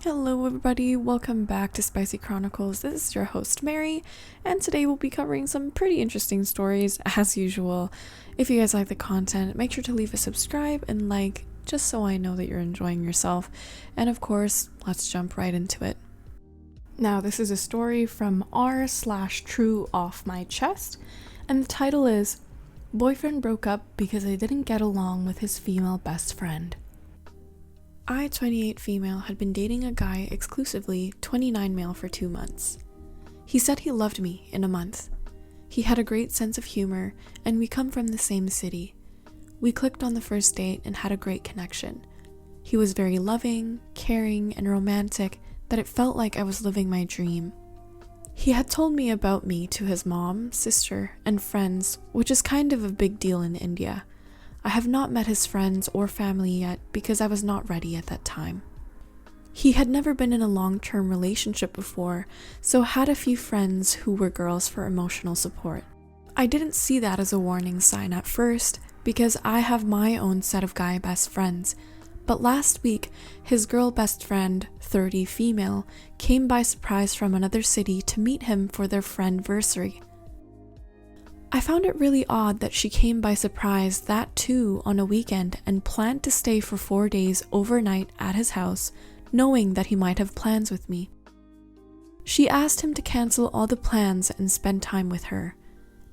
Hello everybody, welcome back to Spicy Chronicles. This is your host Mary, and today we'll be covering some pretty interesting stories as usual. If you guys like the content, make sure to leave a subscribe and like, just so I know that you're enjoying yourself. And of course, let's jump right into it. Now, this is a story from r/true off my chest, and the title is Boyfriend Broke Up Because I Didn't Get Along with His Female Best Friend. I, 28 female, had been dating a guy exclusively, 29 male, for 2 months. He said he loved me in a month. He had a great sense of humor, and we come from the same city. We clicked on the first date and had a great connection. He was very loving, caring, and romantic that it felt like I was living my dream. He had told me about me to his mom, sister, and friends, which is kind of a big deal in India. I have not met his friends or family yet because I was not ready at that time. He had never been in a long-term relationship before, so had a few friends who were girls for emotional support. I didn't see that as a warning sign at first because I have my own set of guy best friends, but last week his girl best friend, 30 female, came by surprise from another city to meet him for their friendversary. I found it really odd that she came by surprise, that too on a weekend, and planned to stay for 4 days overnight at his house, knowing that he might have plans with me. She asked him to cancel all the plans and spend time with her.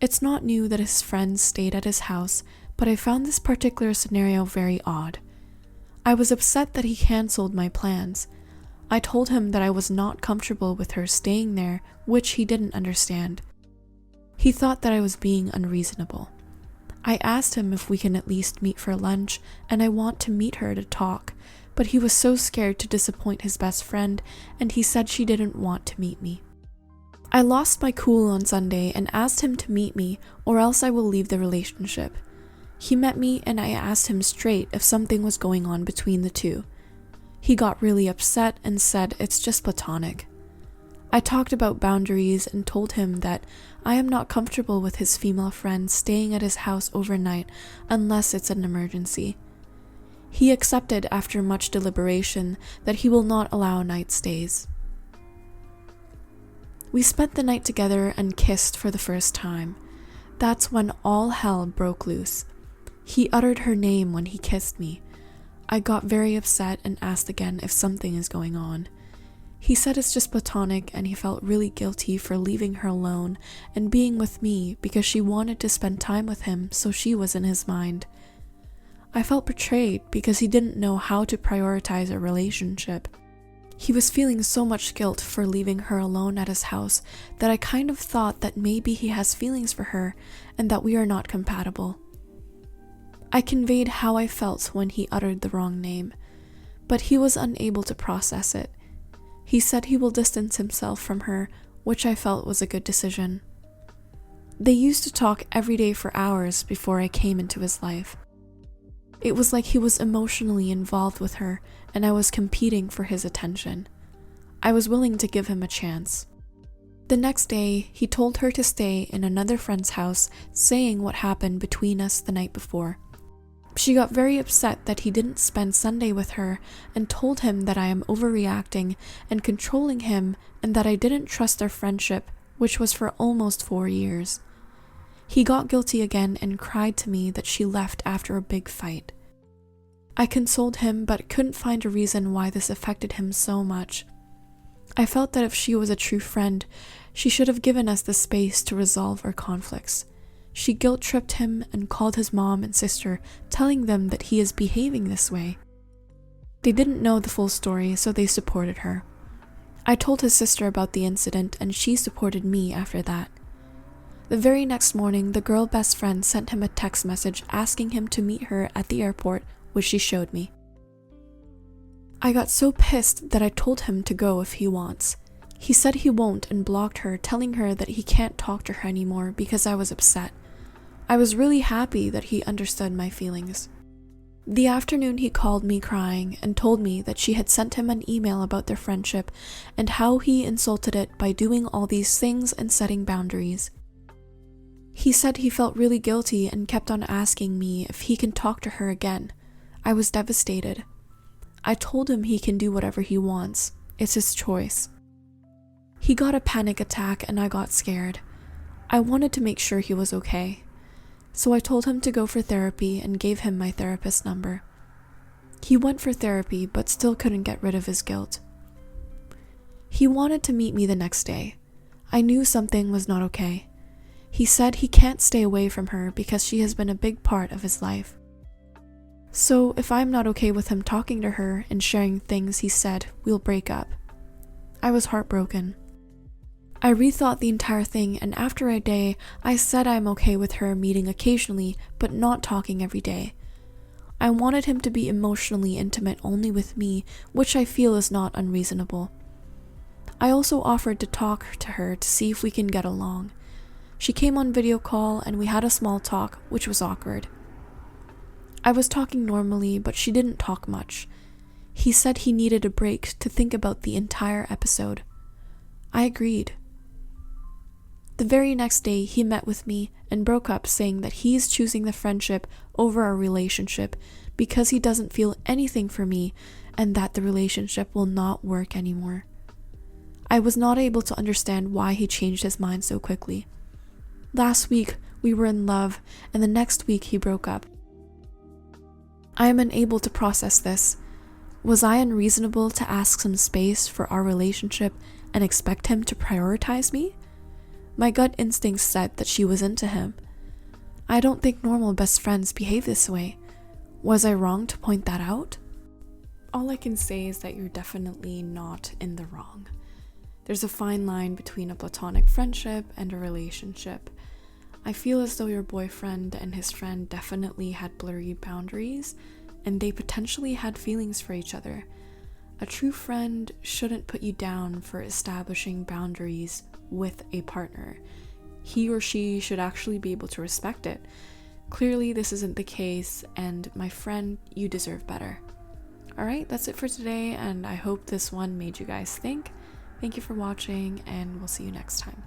It's not new that his friends stayed at his house, but I found this particular scenario very odd. I was upset that he cancelled my plans. I told him that I was not comfortable with her staying there, which he didn't understand. He thought that I was being unreasonable. I asked him if we can at least meet for lunch, and I want to meet her to talk, but he was so scared to disappoint his best friend, and he said she didn't want to meet me. I lost my cool on Sunday and asked him to meet me, or else I will leave the relationship. He met me and I asked him straight if something was going on between the two. He got really upset and said it's just platonic. I talked about boundaries and told him that I am not comfortable with his female friend staying at his house overnight unless it's an emergency. He accepted after much deliberation that he will not allow night stays. We spent the night together and kissed for the first time. That's when all hell broke loose. He uttered her name when he kissed me. I got very upset and asked again if something is going on. He said it's just platonic and he felt really guilty for leaving her alone and being with me because she wanted to spend time with him, so she was in his mind. I felt betrayed because he didn't know how to prioritize a relationship. He was feeling so much guilt for leaving her alone at his house that I kind of thought that maybe he has feelings for her and that we are not compatible. I conveyed how I felt when he uttered the wrong name, but he was unable to process it. He said he will distance himself from her, which I felt was a good decision. They used to talk every day for hours before I came into his life. It was like he was emotionally involved with her and I was competing for his attention. I was willing to give him a chance. The next day, he told her to stay in another friend's house, saying what happened between us the night before. She got very upset that he didn't spend Sunday with her and told him that I am overreacting and controlling him and that I didn't trust our friendship, which was for almost 4 years. He got guilty again and cried to me that she left after a big fight. I consoled him but couldn't find a reason why this affected him so much. I felt that if she was a true friend, she should have given us the space to resolve our conflicts. She guilt-tripped him and called his mom and sister, telling them that he is behaving this way. They didn't know the full story, so they supported her. I told his sister about the incident and she supported me after that. The very next morning, the girl best friend sent him a text message asking him to meet her at the airport, which she showed me. I got so pissed that I told him to go if he wants. He said he won't and blocked her, telling her that he can't talk to her anymore because I was upset. I was really happy that he understood my feelings. The afternoon he called me crying and told me that she had sent him an email about their friendship and how he insulted it by doing all these things and setting boundaries. He said he felt really guilty and kept on asking me if he can talk to her again. I was devastated. I told him he can do whatever he wants. It's his choice. He got a panic attack and I got scared. I wanted to make sure he was okay. So I told him to go for therapy and gave him my therapist's number. He went for therapy but still couldn't get rid of his guilt. He wanted to meet me the next day. I knew something was not okay. He said he can't stay away from her because she has been a big part of his life. So if I'm not okay with him talking to her and sharing things he said, we'll break up. I was heartbroken. I rethought the entire thing, and after a day, I said I'm okay with her meeting occasionally but not talking every day. I wanted him to be emotionally intimate only with me, which I feel is not unreasonable. I also offered to talk to her to see if we can get along. She came on video call and we had a small talk, which was awkward. I was talking normally, but she didn't talk much. He said he needed a break to think about the entire episode. I agreed. The very next day, he met with me and broke up, saying that he's choosing the friendship over our relationship because he doesn't feel anything for me and that the relationship will not work anymore. I was not able to understand why he changed his mind so quickly. Last week, we were in love, and the next week he broke up. I am unable to process this. Was I unreasonable to ask some space for our relationship and expect him to prioritize me? My gut instinct said that she was into him. I don't think normal best friends behave this way. Was I wrong to point that out? All I can say is that you're definitely not in the wrong. There's a fine line between a platonic friendship and a relationship. I feel as though your boyfriend and his friend definitely had blurry boundaries, and they potentially had feelings for each other. A true friend shouldn't put you down for establishing boundaries with a partner. He or she should actually be able to respect it. Clearly, this isn't the case, and my friend, you deserve better. Alright, that's it for today, and I hope this one made you guys think. Thank you for watching, and we'll see you next time.